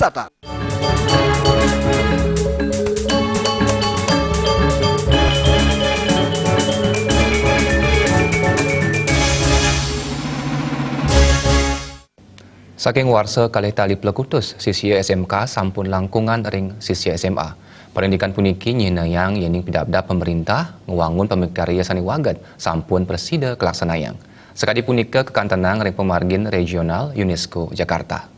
pariwisata. Saking warsa kalih tali pelekutus sisya SMK sampun langkungan ring sisya SMA. Pendidikan puniki nyinayang yening pidabda pemerintah ngewangun pemikarya sani wagat sampun presida kelaksanayang. Sekadi punika kekantenang ring pemargin regional UNESCO Jakarta.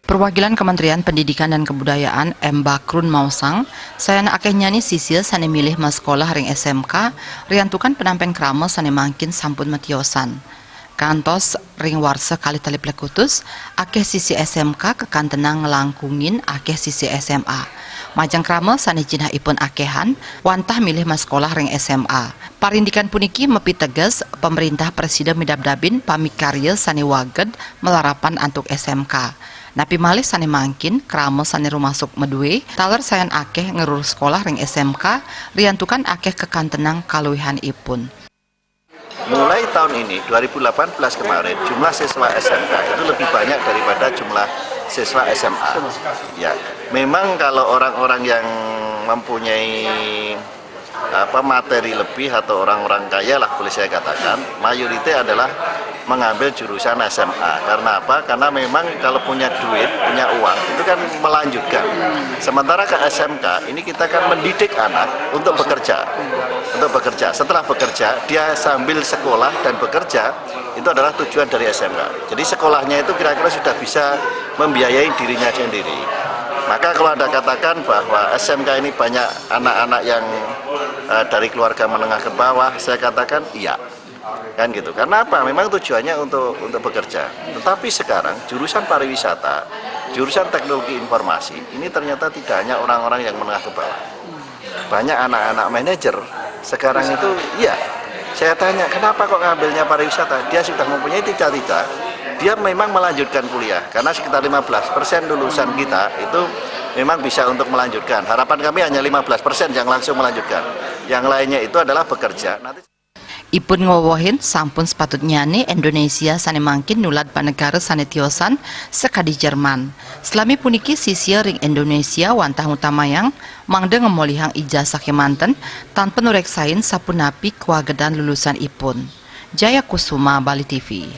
Perwakilan Kementerian Pendidikan dan Kebudayaan M. Bakrun Mausang, saya akeh nyani sisya sani milih mas sekolah ring SMK, riantukan penampen krama sani mangkin sampun matiosan. Kantos ring warsa kali tali plekutus, akeh sisi SMK kekantenang ngelangkungin akeh sisi SMA. Majang krama sani jinah ipun akehan, wantah milih mas sekolah ring SMA. Parindikan puniki mepi tegas pemerintah presiden midabdabin pamikarya sani waged melarapan antuk SMK. Napi malih sani mangkin krama sani rumasuk medue, taler sayan akeh ngerurus sekolah ring SMK, riantukan akeh kekantenang kaluwihan ipun. Mulai tahun ini, 2018 kemarin, jumlah siswa SMK itu lebih banyak daripada jumlah siswa SMA. Ya, memang kalau orang-orang yang mempunyai materi lebih atau orang-orang kaya lah boleh saya katakan, mayoritas adalah mengambil jurusan SMA. Karena apa? Karena memang kalau punya duit, punya uang, itu kan melanjutkan. Sementara ke SMK, ini kita kan mendidik anak untuk bekerja. Setelah bekerja, dia sambil sekolah dan bekerja, itu adalah tujuan dari SMK. Jadi sekolahnya itu kira-kira sudah bisa membiayai dirinya sendiri. Maka kalau Anda katakan bahwa SMK ini banyak anak-anak yang dari keluarga menengah ke bawah, saya katakan iya. Kan gitu. Karena apa? Memang tujuannya untuk bekerja. Tetapi sekarang jurusan pariwisata, jurusan teknologi informasi, ini ternyata tidak hanya orang-orang yang menengah ke bawah. Banyak anak-anak manajer sekarang itu, iya. Saya tanya, kenapa kok ngambilnya pariwisata? Dia sudah mempunyai cita-cita, dia memang melanjutkan kuliah. Karena sekitar 15% lulusan kita itu memang bisa untuk melanjutkan. Harapan kami hanya 15% yang langsung melanjutkan. Yang lainnya itu adalah bekerja. Ipun ngowohin sampun sepatutnya nih Indonesia sani mangkin nulad panegara sani tiosan sekadi Jerman. Selami puniki sisya ring Indonesia wantah utamayang mangde ngemolihang ijazah kemanten tanpa nureksain sapunapi kewagedan lulusan ipun. Jaya Kusuma, Bali TV.